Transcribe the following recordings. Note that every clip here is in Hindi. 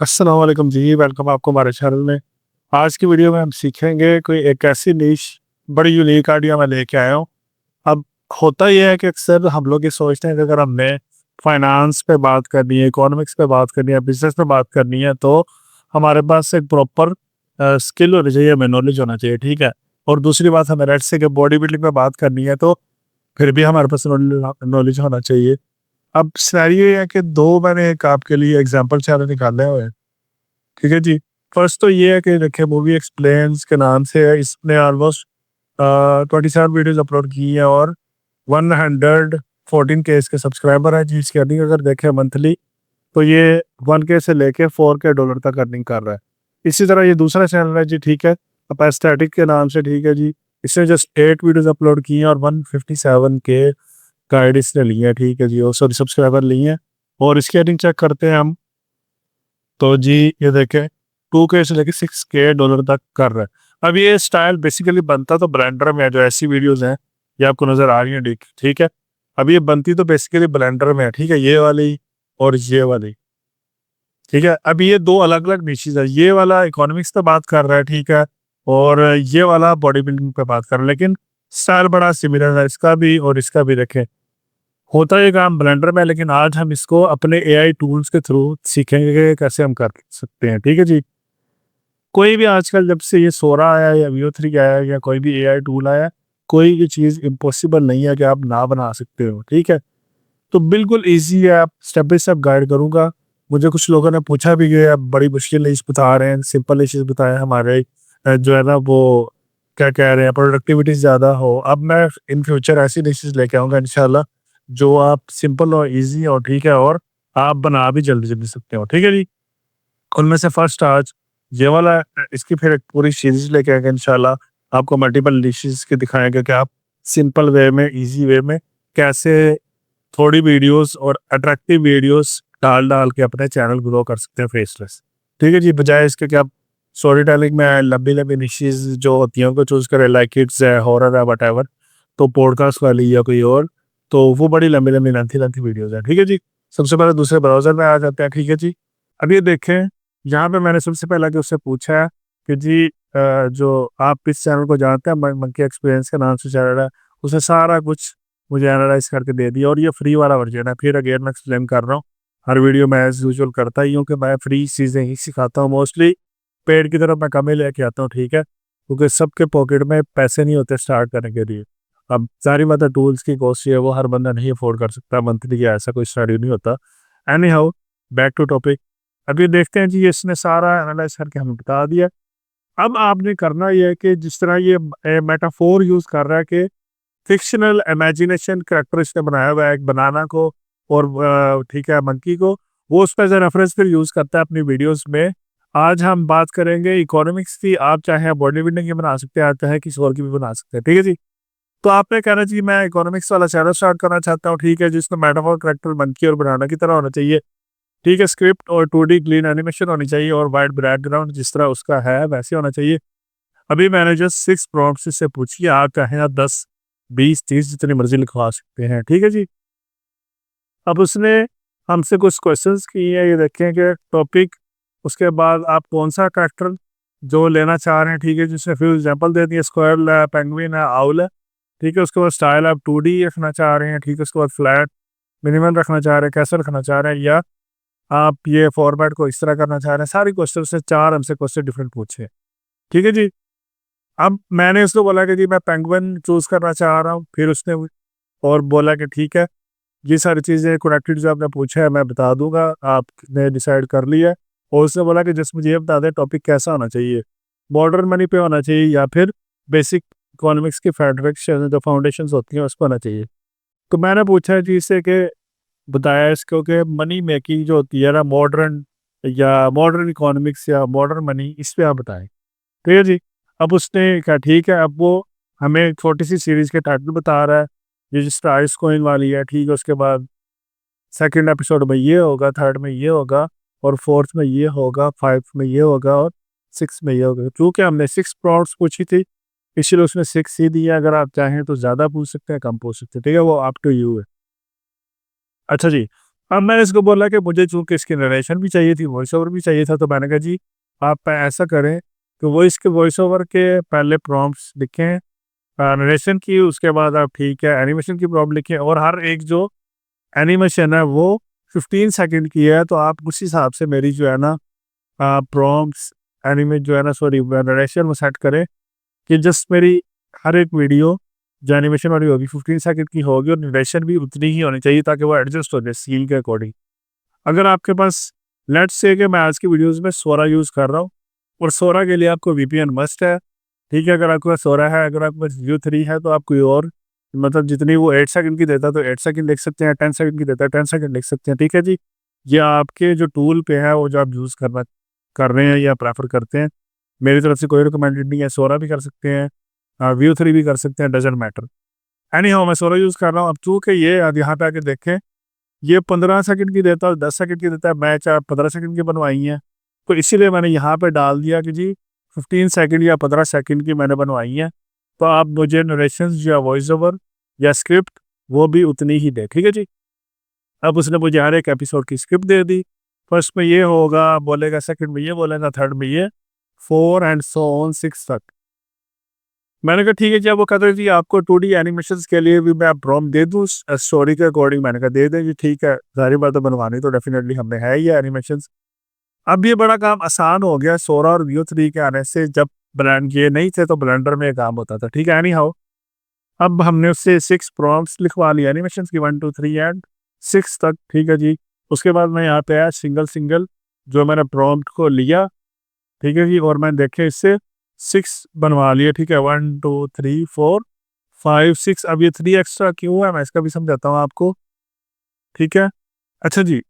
अस्सलाम वालेकुम जी, वेलकम आपको हमारे चैनल में। आज की वीडियो में हम सीखेंगे कोई एक ऐसी निश बड़ी यूनिक आइडिया मैं लेके आया हूँ। अब होता ये है कि अक्सर हम लोग ये सोचते हैं कि अगर हमने फाइनेंस पे बात करनी है, इकोनॉमिक्स पे बात करनी है, बिज़नेस पे बात करनी है तो हमारे पास एक प्रॉपर स्किल होनी चाहिए, हमें नॉलेज होना चाहिए, ठीक है? और दूसरी बात हमें लेट्स से कि बॉडी बिल्डिंग पे बात करनी है तो फिर भी हमारे पास नॉलेज होना चाहिए। अब सिनेरियो ये है कि 2 मैंने एक आपके लिए एग्ज़ाम्पल चैनल निकाले हुए हैं। ठीक है जी। फर्स्ट तो ये है कि देखिए मूवी एक्सप्लेन्स के नाम से है, इसने ऑलमोस्ट 27 वीडियोज़ अपलोड की हैं और 114 के इसके सब्सक्राइबर हैं जी। इसकी अर्निंग अगर देखें मंथली तो ये 1 के से लेके 4 के डॉलर तक अर्निंग कर रहा है। इसी तरह ये दूसरा चैनल है जी, ठीक है, एस्थेटिक के नाम से, ठीक है जी। इसने जस्ट 8 वीडियोज़ अपलोड की हैं और 157 के गाइड इसने लिए हैं, ठीक है जी, और सॉरी सब्सक्राइबर लिए हैं। और इसकी अर्निंग चेक करते हैं हम, तो जी ये देखें 2 के से लेके 6 के डॉलर तक कर रहा है। अब ये स्टाइल बेसिकली बनता तो ब्लेंडर में है, जो ऐसी वीडियोज़ हैं, ये आपको नज़र आ रही हैं, ठीक है। अब ये बनती तो बेसिकली ब्लेंडर में है, ठीक है, ये वाली और ये वाली, ठीक है। अब ये 2 अलग-अलग निशेज़ है, ये वाला इकोनॉमिक्स पे बात कर रहा है, ठीक है, और ये वाला बॉडी बिल्डिंग पे बात कर रहा है, लेकिन स्टाइल बड़ा सिमिलर है इसका भी और इसका भी। देखें होता ये काम ब्लेंडर में है, लेकिन आज हम इसको अपने एआई टूल्स के थ्रू सीखेंगे कि कैसे हम कर सकते हैं, ठीक है जी। कोई भी आजकल जब से ये सोरा आया है या वीओ 3 आया है या कोई भी एआई टूल आया है, कोई भी चीज़ इम्पॉसिबल नहीं है कि आप ना बना सकते हो, ठीक है। तो बिल्कुल ईज़ी है, आप स्टेप बाय स्टेप गाइड करूँगा। मुझे कुछ लोगों ने पूछा भी कि आप बड़ी मुश्किल डिश बता रहे हैं, सिंपल डिशेज़ बताएँ हमारे जो है ना वो क्या कह रहे हैं प्रोडक्टिविटी ज़्यादा हो। अब मैं इन फ्यूचर ऐसी डिशेज़ लेके आऊँगा इंशाल्लाह, जो आप सिंपल और ईज़ी और ठीक है, और आप बना भी जल्दी-जल्दी सकते हो, ठीक है जी। उनमें से फर्स्ट आज ये वाला इसकी फिर एक पूरी सीरीज़ लेके आएँगे इंशाल्लाह। आपको मल्टीपल डिशेज़ के दिखाएँगे कि आप सिंपल वे में, ईज़ी वे में कैसे थोड़ी वीडियोस और अट्रैक्टिव वीडियोस डाल-डाल के अपने चैनल ग्रो कर सकते हैं फेसलेस। ठीक है जी, बजाय इसके कि आप स्टोरी टेलिंग में लंबी-लंबी निशेज़ जो होती हैं उनको चूज़ करें, लाइक किड्स है, हॉरर है, व्हाटएवर, तो पॉडकास्ट वाली या कोई और, तो वो बड़ी लंबी-लंबी, लेंथी-लेंथी वीडियोज़ हैं। ठीक है जी? सबसे पहले दूसरे ब्राउज़र में आ जाते हैं, ठीक है जी? अब ये देखें, यहाँ पे मैंने सबसे पहले कि उससे पूछा है कि जी जो आप इस चैनल को जानते हैं, मंकी एक्सपीरियंस के नाम से चैनल है, उसने सारा कुछ मुझे एनालाइज़ करके दे दिया और ये फ्री वाला वर्ज़न है। फिर अगेन मैं एक्सप्लेन कर रहा हूँ। हर वीडियो में एज़ यूजुअल करता ही हूँ कि मैं फ्री चीज़ें ही सिखाता हूँ मोस्टली, पेड की तरफ मैं कम ही लेके आता हूँ, ठीक है? क्योंकि सबके पॉकेट में पैसे नहीं होते स्टार्ट करने के लिए। अब ज़ाहिर बात है टूल्स की कॉस्ट है वो हर बंदा नहीं अफ़ोर्ड कर सकता मंथली, या ऐसा कोई स्टडी नहीं होता। Anyhow, back to topic. अभी देखते हैं जी, इसने सारा एनालाइज़ करके हमें बता दिया। अब आपने करना ये है कि जिस तरह ये मेटाफोर यूज़ कर रहा है कि फ़िक्शनल इमेजिनेशन करैक्टर इसने बनाया हुआ है एक बनाना को और ठीक है मंकी को, वो उसका एज़ अ रेफरेंस फिर यूज़ करता है अपनी वीडियोज़ में। आज हम बात करेंगे इकोनॉमिक्स की, आप चाहे बॉडी बिल्डिंग की बना सकते हैं, आप चाहे किसी और की भी बना सकते हैं, ठीक है जी? तो आपने कहना जी मैं इकोनॉमिक्स वाला चैनल स्टार्ट करना चाहता हूँ, ठीक है, जिसमें मेटाफोर करैक्टर मंकी और बनाना की तरह होना चाहिए, ठीक है, स्क्रिप्ट और 2D क्लीन एनिमेशन होनी चाहिए और वाइट बैकग्राउंड जिस तरह उसका है वैसे होना चाहिए। अभी मैंने जो 6 प्रॉम्प्ट्स इससे पूछी है, आप चाहें आप 10, 20, 30 जितनी मर्ज़ी लिखवा सकते हैं, ठीक है जी। अब उसने हमसे कुछ क्वेश्चंस किए हैं, ये देखें कि टॉपिक, उसके बाद आप कौन-सा करैक्टर जो लेना चाह रहे हैं, ठीक है, जिसमें फ्यू एग्ज़ाम्पल दे दिए, स्क्वेरल है, पेंगुइन है, आउल है, ठीक है। उसके बाद स्टाइल आप 2D रखना चाह रहे हैं, ठीक है। उसके बाद फ्लैट, मिनिमल रखना चाह रहे हैं, कैसे रखना चाह रहे हैं, या आप ये फॉर्मेट को इस तरह करना चाह रहे हैं। सारी क्वेश्चन से 4 हमसे क्वेश्चन डिफरेंट पूछे, ठीक है जी। अब मैंने उसको बोला कि जी मैं पेंगुइन चूज़ करना चाह रहा हूँ, फिर उसने और बोला कि ठीक है, ये सारी चीज़ें कनेक्टेड जो आपने पूछा है मैं बता दूँगा, आपने डिसाइड कर लिया है। और उसने बोला कि जस्ट मुझे ये बता दें टॉपिक कैसा होना चाहिए, मॉडर्न मनी पे होना चाहिए या फिर बेसिक इकोनॉमिक्स की फेडरेशन जो फाउंडेशंस होती हैं उस पे होना चाहिए। तो मैंने पूछा जी इससे कि बताया इसको कि मनी मेकिंग जो होती है ना, मॉडर्न या मॉडर्न इकोनॉमिक्स या मॉडर्न मनी, इस पे आप बताएँ। ठीक है जी। अब उसने कहा ठीक है, अब वो हमें छोटी-सी सीरीज़ के टाइटल बता रहा है, ये जो स्टाइल्स कॉइन वाली है, ठीक है, उसके बाद सेकंड एपिसोड में ये होगा, थर्ड में ये होगा और फोर्थ में ये होगा, फाइव्थ में ये होगा और सिक्स्थ में ये होगा। चूँकि हमने 6 प्रॉम्प्ट्स पूछी थी, इसलिए उसने 6 ही दिया, अगर आप चाहें तो ज़्यादा पूछ सकते हैं, कम पूछ सकते हैं, ठीक है? वो अप टू यू है। अच्छा जी, अब मैंने इसको बोला कि मुझे चूँकि इसकी नरेशन भी चाहिए थी, वॉइस ओवर भी चाहिए था, तो मैंने कहा जी आप ऐसा करें कि वॉइस ओवर के पहले प्रॉम्प्ट्स लिखें, नरेशन की, उसके बाद आप ठीक है एनिमेशन की प्रॉम्प्ट लिखें, और हर एक जो एनिमेशन है वो 15 सेकंड की है, तो आप उस हिसाब से मेरी जो है ना प्रॉम्प्ट्स, एनिमेट जो है ना, सॉरी नरेशन वो सेट करें कि जस्ट मेरी हर एक वीडियो जो एनिमेशन वाली होगी 15 सेकंड की होगी, और नरेशन भी उतनी ही होनी चाहिए ताकि वो एडजस्ट हो जाए सीन के अकॉर्डिंग। अगर आपके पास, लेट्स से कि मैं आज की वीडियोस में सोरा यूज़ कर रहा हूँ, और सोरा के लिए आपको वीपीएन मस्ट है, ठीक है? अगर आपके पास सोरा है, अगर आपके पास व्यू 3 है, तो आप कोई और, मतलब जितनी वो 8 सेकंड की देता है तो 8 सेकंड लिख सकते हैं, 10 सेकंड की देता है 10 सेकंड लिख सकते हैं, ठीक है जी? ये आपके जो टूल पे है, वो जो आप यूज़ कर रहे हैं या प्रेफर करते हैं, मेरी तरफ से कोई रिकमेंडेड नहीं है। सोरा भी कर सकते हैं, व्यू 3 भी कर सकते हैं, डजंट मैटर। एनी हाउ मैं सोरा यूज़ कर रहा हूँ। अब चूँकि ये अब यहाँ पे आके देखें, ये 15 सेकंड की देता है और 10 सेकंड की देता है, मैं चाहे 15 सेकंड की बनवाई है, तो इसीलिए मैंने यहाँ पे डाल दिया कि जी 15 सेकंड या 15 सेकंड की मैंने बनवाई है, तो आप मुझे नरेशंस या वॉइस ओवर या स्क्रिप्ट वो भी उतनी ही दें, ठीक है जी? अब उसने मुझे हर एक एपिसोड की स्क्रिप्ट दे दी, फर्स्ट में ये होगा बोलेगा, सेकंड में ये बोलेगा, थर्ड में ये, 4 एंड सो ऑन 6 तक। मैंने कहा ठीक है जी। अब वो कहते हैं जी आपको 2D एनिमेशंस के लिए भी मैं प्रॉम्प्ट दे दूँ स्टोरी के अकॉर्डिंग, मैंने कहा दे दें जी, ठीक है, ज़ाहिर बात है बनवानी तो डेफिनेटली हमने है ही है एनिमेशंस। अब ये बड़ा काम आसान हो गया सोरा और व्यू 3 के आने से। जब ब्लेंड ये नहीं थे तो ब्लेंडर में ये काम होता था, ठीक है? एनी हाउ अब हमने उससे 6 प्रॉम्प्ट्स लिखवा लिए एनिमेशंस की, 1 2 3 एंड 6 तक, ठीक है जी। उसके बाद मैं यहाँ पे आया सिंगल जो मैंने प्रॉम्प्ट को लिया, ठीक है जी, और मैंने देखे इससे 6 बनवा लिए, ठीक है? 1 2 3 4 5 6। अब ये 3 एक्स्ट्रा क्यों है मैं इसका भी समझाता हूँ आपको, ठीक है? अच्छा जी,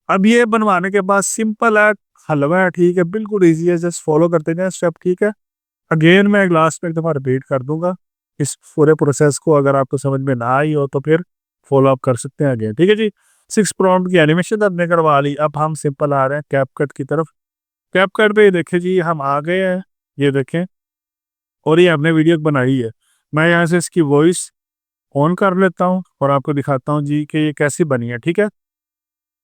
अब ये बनवाने के बाद सिंपल है, हलवा है, ठीक है? बिल्कुल ईज़ी है, जस्ट फॉलो करते जाएँ स्टेप, ठीक है? अगेन मैं लास्ट में एक दफ़ा रिपीट कर दूँगा इस पूरे प्रोसेस को, अगर आपको समझ में ना आई हो तो फिर फॉलो अप कर सकते हैं अगेन, ठीक है जी? 6 प्रॉम्प्ट की एनिमेशन हमने करवा ली, अब हम सिंपल आ रहे हैं कैपकट की तरफ। कैपकट पे ये देखें जी हम आ गए हैं, ये देखें, और ये हमने वीडियो बनाई है। मैं यहाँ से इसकी वॉइस ऑन कर लेता हूँ और आपको दिखाता हूँ जी कि ये कैसी बनी है, ठीक है?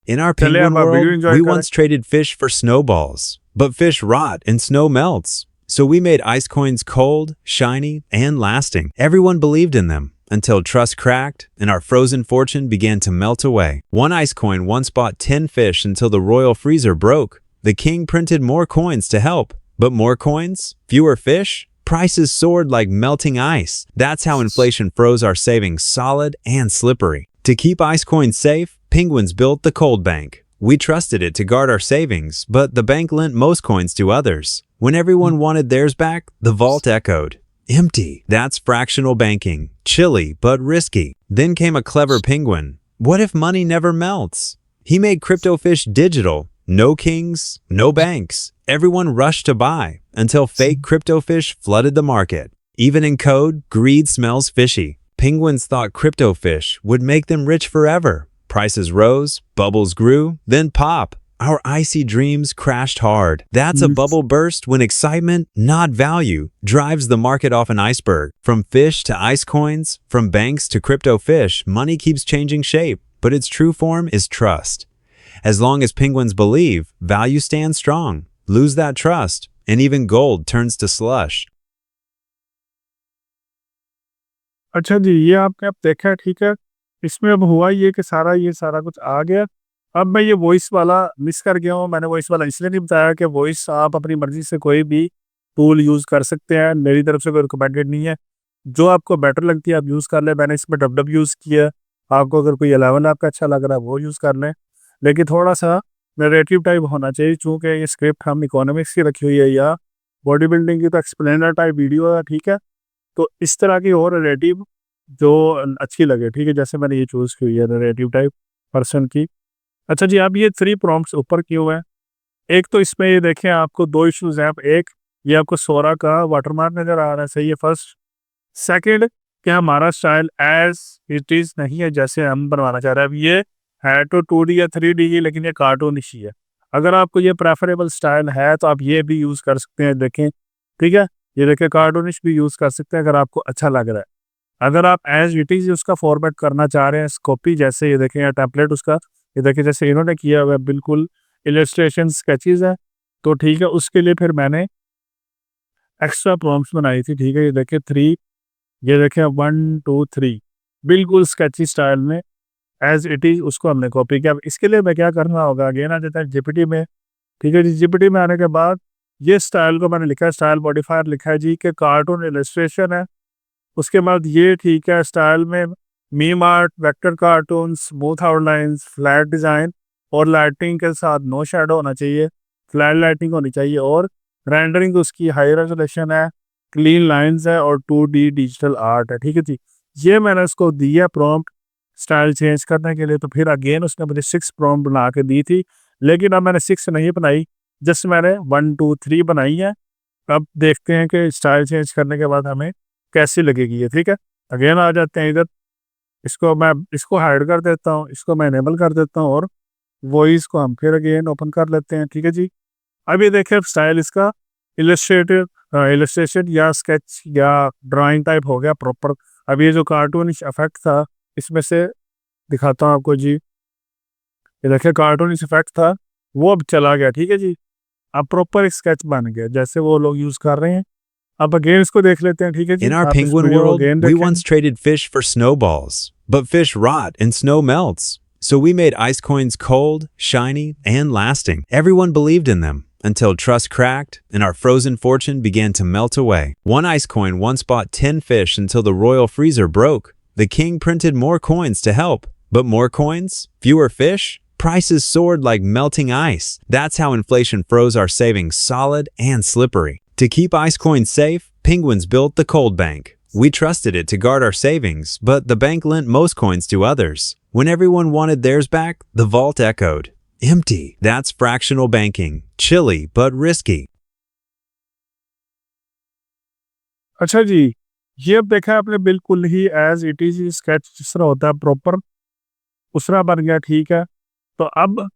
In our चलिए penguin अब आप वीडियो world, एंजॉय we करें। once traded fish for snowballs, but fish rot and snow melts. So we made ice coins cold, shiny, and lasting. Everyone believed in them until trust cracked and our frozen fortune began to melt away. One ice coin once bought 10 fish until the royal freezer broke. The king printed more coins to help, but more coins, fewer fish, prices soared like melting ice. That's how inflation froze our savings solid and slippery. To keep ice coins safe, Penguins built the Cold Bank. We trusted it to guard our savings, but the bank lent most coins to others. When everyone wanted theirs back, the vault echoed. Empty. That's fractional banking. Chilly, but risky. Then came a clever penguin. What if money never melts? He made CryptoFish digital. No kings, no banks. Everyone rushed to buy until fake CryptoFish flooded the market. Even in code, greed smells fishy. Penguins thought CryptoFish would make them rich forever. Prices rose, bubbles grew, then pop. Our icy dreams crashed hard. That's a bubble burst when excitement, not value, drives the market off an iceberg. From fish to ice coins, from banks to crypto fish, money keeps changing shape, but its true form is trust. As long as penguins believe, value stands strong. Lose that trust, and even gold turns to slush. अच्छा जी, ये आपने अब देखा है, ठीक है? इसमें अब हुआ ये कि ये सारा कुछ आ गया। अब मैं ये वॉइस वाला मिस कर गया हूँ। मैंने वॉइस वाला इसलिए नहीं बताया कि वॉइस आप अपनी मर्ज़ी से कोई भी टूल यूज़ कर सकते हैं। मेरी तरफ से कोई रिकमेंडेड नहीं है। जो आपको बेटर लगती है आप यूज़ कर लें। मैंने इसमें डब यूज़ किया। आपको अगर कोई 11 आपका अच्छा लग रहा है वो यूज़ कर लें। लेकिन थोड़ा-सा नैरेटिव टाइप होना चाहिए, चूँकि ये स्क्रिप्ट हम इकोनॉमिक्स की रखी हुई है या बॉडी बिल्डिंग की, तो एक्सप्लेनर टाइप वीडियो है, ठीक है? तो इस तरह की और नैरेटिव जो अच्छी लगे, ठीक है? जैसे मैंने ये चूज़ की हुई है नैरेटिव टाइप पर्सन की। अच्छा जी, अब ये 3 प्रॉम्प्ट्स ऊपर किए हुए हैं। एक तो इसमें ये देखें आपको 2 इश्यूज़ हैं। एक ये आपको सोरा का वाटरमार्क नज़र आ रहा है, सही है फर्स्ट। सेकंड कि हमारा स्टाइल एज़ इट इज़ नहीं है जैसे हम बनवाना चाह रहे हैं। अब ये है तो 2D या 3D ही, लेकिन ये कार्टूनिश ही है। अगर आपको ये प्रेफरेबल स्टाइल है तो आप ये भी यूज़ कर सकते हैं, देखें, ठीक है? ये देखिए कार्टूनिश भी यूज़ कर सकते हैं अगर आपको अच्छा लग रहा है। अगर आप एज़ इट इज़ उसका फॉर्मेट करना चाह रहे हैं, कॉपी जैसे ये देखें या टेम्पलेट उसका, ये देखिए जैसे इन्होंने किया हुआ है, बिल्कुल इलस्ट्रेशन स्केचेस है। तो ठीक है, उसके लिए फिर मैंने एक्स्ट्रा प्रॉम्प्ट्स बनाई थी। ठीक है, ये देखिए 3, ये देखिए 1 2 3 बिल्कुल स्केची स्टाइल में एज इट इज उसको हमने कॉपी किया। अब इसके लिए मैं क्या करना होगा, अगेन आ जाता है जीपीटी में। ठीक है जी, जीपीटी में आने के बाद ये स्टाइल को मैंने लिखा है, स्टाइल मॉडिफायर लिखा है जी कि कार्टून इलस्ट्रेशन है। उसके बाद ये ठीक है, स्टाइल में meme art, vector cartoon, smooth outlines, flat design और लाइटिंग के साथ नो शैडो होना चाहिए, फ्लैट लाइटिंग होनी चाहिए और रेंडरिंग उसकी हाई रेजोल्यूशन है, क्लीन लाइंस है और 2D डिजिटल आर्ट है। ठीक है जी, ये मैंने उसको दिया प्रॉम्प्ट स्टाइल चेंज करने के लिए। तो फिर अगेन उसने मुझे 6 प्रॉम्प्ट बना के दी थी, लेकिन अब मैंने 6 नहीं बनाई, जस्ट मैंने 1 2 3 बनाई है। अब देखते हैं कि स्टाइल चेंज करने के बाद हमें कैसी लगेगी ये। ठीक है, अगेन आ जाते हैं इधर, इसको हाइड कर देता हूँ, इसको मैं इनेबल कर देता हूँ और वॉइस को हम फिर अगेन ओपन कर लेते हैं। ठीक है जी, अब ये देखिए स्टाइल इसका इलस्ट्रेशन या स्केच या ड्राइंग टाइप हो गया प्रॉपर। अब ये जो कार्टून इफेक्ट था, इसमें से दिखाता हूँ आपको जी। ये देखिए कार्टून इफेक्ट था, वो अब चला गया। ठीक है जी, अब प्रॉपर एक स्केच बन गया जैसे वो लोग यूज कर रहे हैं। अब अगेन इसको देख लेते हैं। ठीक है In जी, our आप इस penguin वीडियो को world, अगेन we देखें। once traded fish for snowballs, but fish rot and snow melts. So we made ice coins cold, shiny, and lasting. Everyone believed in them until trust cracked and our frozen fortune began to melt away. One ice coin once bought 10 fish until the royal freezer broke. The king printed more coins to help, but more coins, fewer fish, prices soared like melting ice. That's how inflation froze our savings solid and slippery. To keep ice coins safe, penguins built the cold bank. We trusted it to guard our savings, but the bank lent most coins to others. When everyone wanted theirs back, the vault echoed. Empty. That's fractional banking. Chilly, but risky. अच्छा जी, ये अब देखा आपने बिल्कुल ही एज इट इज स्केच जिस तरह होता है प्रॉपर उस तरह बन गया। ठीक है, तो अब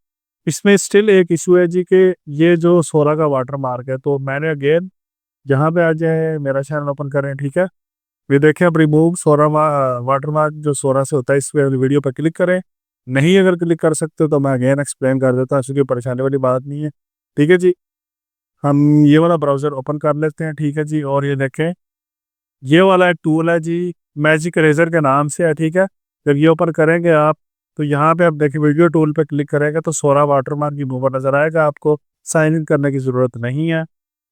इसमें स्टिल एक इशू है जी कि ये जो सोरा का वाटर मार्क है, तो मैंने अगेन जहाँ पे आ जाए मेरा चैनल ओपन करें। ठीक है, ये देखें अब रिमूव सोरा वाटर मार्क जो सोरा से होता है, इस वीडियो पर क्लिक करें। नहीं अगर क्लिक कर सकते हो तो मैं अगेन एक्सप्लेन कर देता हूँ, इसकी परेशानी वाली बात नहीं है। ठीक है जी, हम ये वाला ब्राउज़र ओपन कर लेते हैं। ठीक है जी, और ये देखें ये वाला एक टूल है जी, मैजिक इरेजर के नाम से है। ठीक है, जब ये ओपन करेंगे आप तो यहाँ पे आप देखिए वीडियो टूल पे क्लिक करेंगे तो सोरा वाटरमार्क रिमूवर नज़र आएगा, आपको साइन इन करने की ज़रूरत नहीं है।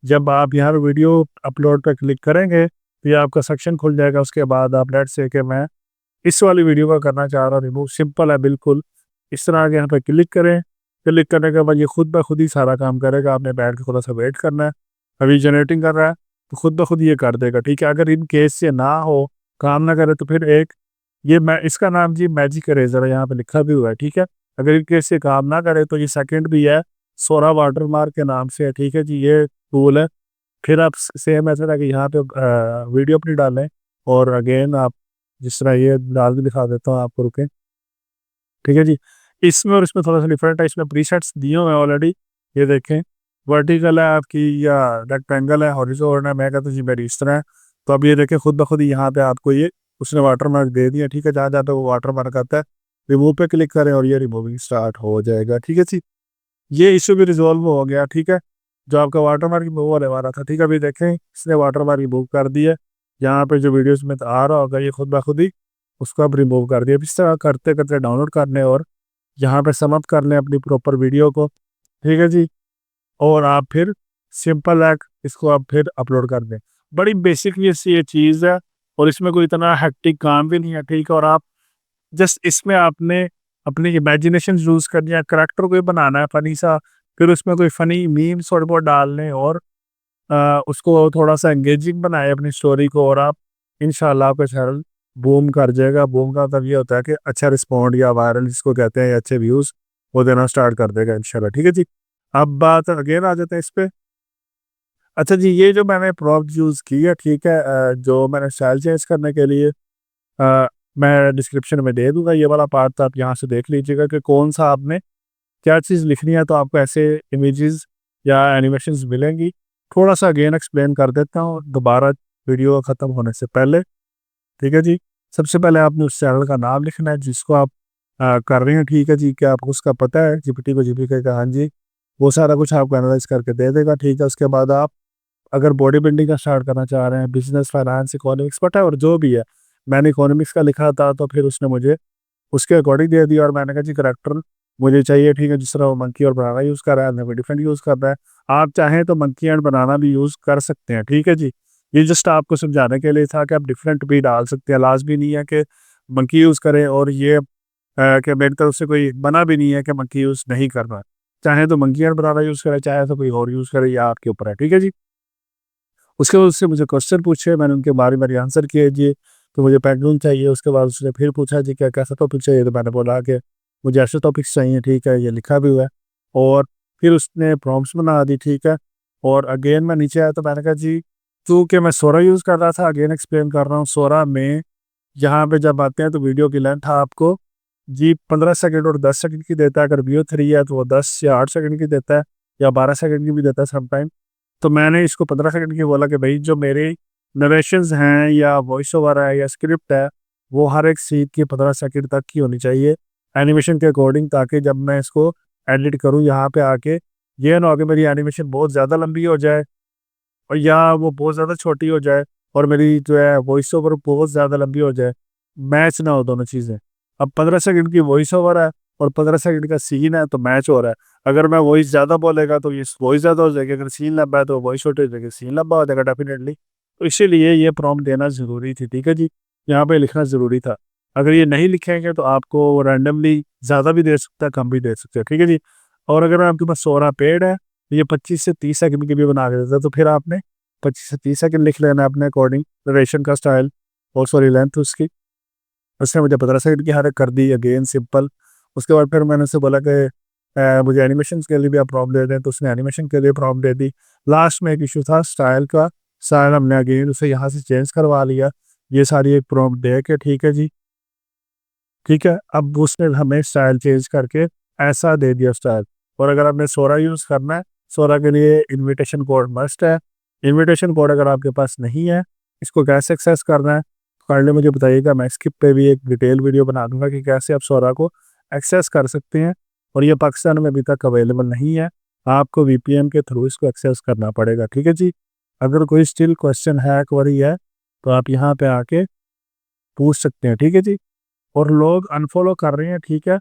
जब आप यहाँ पर वीडियो अपलोड पे क्लिक करेंगे तो ये आपका सेक्शन खुल जाएगा। उसके बाद आप लेट्स से कि मैं इस वाली वीडियो का करना चाह रहा हूँ रिमूव, सिंपल है बिल्कुल। इस तरह आगे यहाँ पे क्लिक करें, क्लिक करने के बाद ये खुद ब खुद ही सारा काम करेगा, आपने बैठ के थोड़ा सा वेट करना है। अभी जनरेटिंग कर रहा है तो खुद ब खुद ये कर देगा। ठीक है, अगर इन केस से ना हो, काम ना करे, तो फिर एक ये मैं इसका नाम जी मैजिक इरेजर है, यहाँ पे लिखा भी हुआ है। ठीक है, अगर इन केस से काम ना करे तो ये सेकंड भी है, सोरा वाटरमार्क के नाम से है। ठीक है जी, ये टूल है। फिर आप सेम मेथड है कि यहाँ पे वीडियो अपनी डालें और अगेन आप जिस तरह ये डाल के दिखा देता हूँ आपको, रुके। ठीक है जी, इसमें और इसमें थोड़ा सा डिफरेंट है, इसमें प्रीसेट्स दिए हुए हैं ऑलरेडी। ये देखें वर्टिकल है आपकी या रेक्टेंगल है, हॉरिजॉन्टल है, मैं कहता हूँ जी मेरी इस तरह है। तो अब ये देखें खुद ब खुद ही यहाँ पे आपको ये उसने वाटर मार्क दे दिया। ठीक है, जहाँ जहाँ पे वो वाटर मार्क आता है रिमूव पे क्लिक करें और ये रिमूविंग स्टार्ट हो जाएगा। ठीक है जी, ये इशू भी रिजॉल्व हो गया। ठीक है, जो आपका वाटर मार्क रिमूव होने वाला था। ठीक है, अभी देखें इसने वाटर मार्क रिमूव कर दिया। यहाँ पे जो वीडियोस में आ रहा होगा ये खुद ब खुद ही उसको अब रिमूव कर दिया। अब इस तरह करते करते डाउनलोड कर लें और यहाँ पे समअप कर लें अपनी प्रॉपर वीडियो को। ठीक है जी, और आप फिर सिंपल एक इसको आप फिर अपलोड कर दें। बड़ी बेसिकली सी ये चीज़ है और इसमें कोई इतना हेक्टिक काम भी नहीं है। ठीक है, और आप जस्ट इसमें आपने अपनी इमेजिनेशन यूज़ करनी है, करैक्टर को ही बनाना है फ़नी सा, फिर उसमें कोई फ़नी मीम्स थोड़े बहुत डालने और उसको थोड़ा सा एंगेजिंग बनाए अपनी स्टोरी को, और आप इंशाल्लाह आपका चैनल बूम कर जाएगा। बूम का मतलब ये होता है कि अच्छा रिस्पॉन्ड या वायरल जिसको कहते हैं, या अच्छे व्यूज़ वो देना स्टार्ट कर देगा इंशाल्लाह। ठीक है जी, अब बात अगेन आ जाते हैं इस पे। अच्छा जी, ये जो मैंने प्रॉम्प्ट यूज़ की है, ठीक है, जो मैंने स्टाइल चेंज करने के लिए मैं डिस्क्रिप्शन में दे दूंगा ये वाला पार्ट, तो आप यहाँ से देख लीजिएगा कि कौन सा आपने क्या चीज़ लिखनी है, तो आपको ऐसे इमेजेस या एनिमेशंस मिलेंगी। थोड़ा सा अगेन एक्सप्लेन कर देता हूँ दोबारा वीडियो ख़त्म होने से पहले। ठीक है जी, सबसे पहले आपने उस चैनल का नाम लिखना है जिसको आप कर रहे हैं, ठीक है जी, क्या आपको उसका पता है? जीपीटी को जीपी कहेगा हाँ जी, वो सारा कुछ आपको एनालाइज करके दे देगा, ठीक है। उसके बाद आप अगर बॉडी बिल्डिंग का स्टार्ट करना चाह रहे हैं, बिजनेस, फाइनेंस, इकोनॉमिक्स पता है और जो भी है, मैंने इकोनॉमिक्स का लिखा था तो फिर उसने मुझे उसके अकॉर्डिंग दे दिया और मैंने कहा जी करेक्टर मुझे चाहिए, ठीक है, जिस तरह वो मंकी और बनाना यूज़ कर रहा है, मैं डिफरेंट यूज़ कर रहा है। आप चाहें तो मंकी एंड बनाना भी यूज़ कर सकते हैं, ठीक है जी। ये जस्ट आपको समझाने के लिए था कि आप डिफरेंट भी डाल सकते हैं, लाजमी नहीं है कि मंकी यूज़ करें, और ये कि मेरी तरफ से कोई मना भी नहीं है कि मंकी यूज़ नहीं करना। चाहे तो मंकी एंड बनाना यूज़ करें, चाहे तो कोई और यूज़ करें, या आपके ऊपर है, ठीक है जी। उसके बाद उससे मुझे क्वेश्चन पूछे, मैंने उनके बारे में आंसर किए जी, तो मुझे बैकग्राउंड चाहिए। उसके बाद उसने फिर पूछा जी क्या कैसा टॉपिक चाहिए, तो मैंने बोला कि मुझे ऐसे टॉपिक्स चाहिए, ठीक है, ये लिखा भी हुआ है। और फिर उसने प्रॉम्प्ट्स बना दी, ठीक है। और अगेन मैं नीचे आया तो मैंने कहा जी, चूँकि मैं सोरा यूज़ कर रहा था, अगेन एक्सप्लेन कर रहा हूँ, सोरा में यहाँ पे जब आते हैं तो वीडियो की लेंथ आपको जी 15 सेकंड और 10 सेकंड की देता है। अगर वीडियो 3 है तो वो 10 या 8 सेकंड की देता है, या 12 सेकंड की भी देता है समटाइम। तो मैंने इसको 15 सेकंड की बोला कि भाई जो मेरे नरेशंस हैं या वॉइस ओवर है या स्क्रिप्ट है, वो हर एक सीन की 15 सेकंड तक की होनी चाहिए एनिमेशन के अकॉर्डिंग, ताकि जब मैं इसको एडिट करूँ यहाँ पे आके, ये ना हो कि मेरी एनिमेशन बहुत ज़्यादा लंबी हो जाए और या वो बहुत ज़्यादा छोटी हो जाए और मेरी जो है वॉइस ओवर बहुत ज़्यादा लंबी हो जाए, मैच ना हो दोनों चीज़ें। अब 15 सेकंड की वॉइस ओवर है और 15 सेकंड का सीन है, तो मैच हो रहा है। अगर मैं वॉइस ज़्यादा बोलेगा तो ये वॉइस ज़्यादा हो जाएगी, अगर सीन लंबा है तो वॉइस छोटी हो जाएगी, सीन लंबा हो जाएगा डेफिनेटली। तो इसीलिए ये प्रॉम्प्ट देना ज़रूरी थी, ठीक है जी। यहाँ पे लिखना ज़रूरी था। अगर ये नहीं लिखेंगे तो आपको रैंडमली ज़्यादा भी दे सकता है, कम भी दे सकते हैं, ठीक है जी। और अगर आपके पास 16 पेड है तो ये 25 से 30 सेकंड की भी बना के देता है, तो फिर आपने 25 से 30 सेकंड लिख लेना अपने अकॉर्डिंग, नरेशन का स्टाइल और सॉरी लेंथ उसकी। उसने मुझे 15 सेकंड की हरकत कर दी, अगेन सिंपल। उसके बाद फिर मैंने उससे बोला कि मुझे एनिमेशन के लिए भी आप प्रॉम्प्ट दे दें, तो उसने एनिमेशन के लिए प्रॉम्प्ट दे दी। लास्ट में एक इशू था स्टाइल का, स्टाइल हमने अगेन उसे यहाँ से चेंज करवा लिया, ये सारी एक प्रॉम्प्ट दे के, ठीक है जी। ठीक है, अब उसने हमें स्टाइल चेंज करके ऐसा दे दिया स्टाइल। और अगर आपने सोरा यूज़ करना है, सोरा के लिए इनविटेशन कोड मस्ट है। इनविटेशन कोड अगर आपके पास नहीं है, इसको कैसे एक्सेस करना है काइंडली मुझे बताइएगा। मैं इसके पे भी एक डिटेल वीडियो बना दूंगा कि कैसे आप सोरा को एक्सेस कर सकते हैं। और ये पाकिस्तान में अभी तक अवेलेबल नहीं है, आपको वीपीएन के थ्रू इसको एक्सेस करना पड़ेगा, ठीक है जी। अगर कोई स्टिल क्वेश्चन है, क्वेरी है, तो आप यहाँ पे आके पूछ सकते हैं, ठीक है जी। और लोग अनफॉलो कर रहे हैं, ठीक है।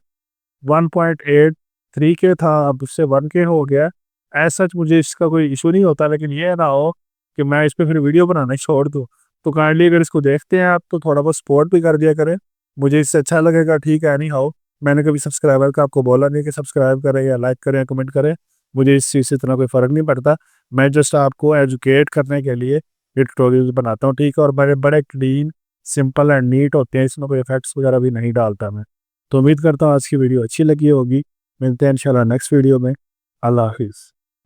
1.83 के था, अब उससे 1 के हो गया। एज सच मुझे इसका कोई इशू नहीं होता, लेकिन ये ना हो कि मैं इस पे फिर वीडियो बनाना ही छोड़ दूँ। तो काइंडली अगर इसको देखते हैं आप तो थोड़ा बहुत सपोर्ट भी कर दिया करें, मुझे इससे अच्छा लगेगा, ठीक है। एनी हाउ मैंने कभी सब्सक्राइबर का आपको बोला नहीं कि सब्सक्राइब करें या लाइक करें या कमेंट करें, मुझे इस चीज़ से इतना कोई फ़र्क नहीं पड़ता। मैं जस्ट आपको एजुकेट करने के लिए ये ट्यूटोरियल बनाता हूँ, ठीक है। और बड़े बड़े क्लीन, सिंपल एंड नीट होते हैं, इसमें कोई इफेक्ट्स वगैरह भी नहीं डालता मैं। तो उम्मीद करता हूँ आज की वीडियो अच्छी लगी होगी। मिलते हैं इंशाल्लाह नेक्स्ट वीडियो में। अल्लाह हाफिज़।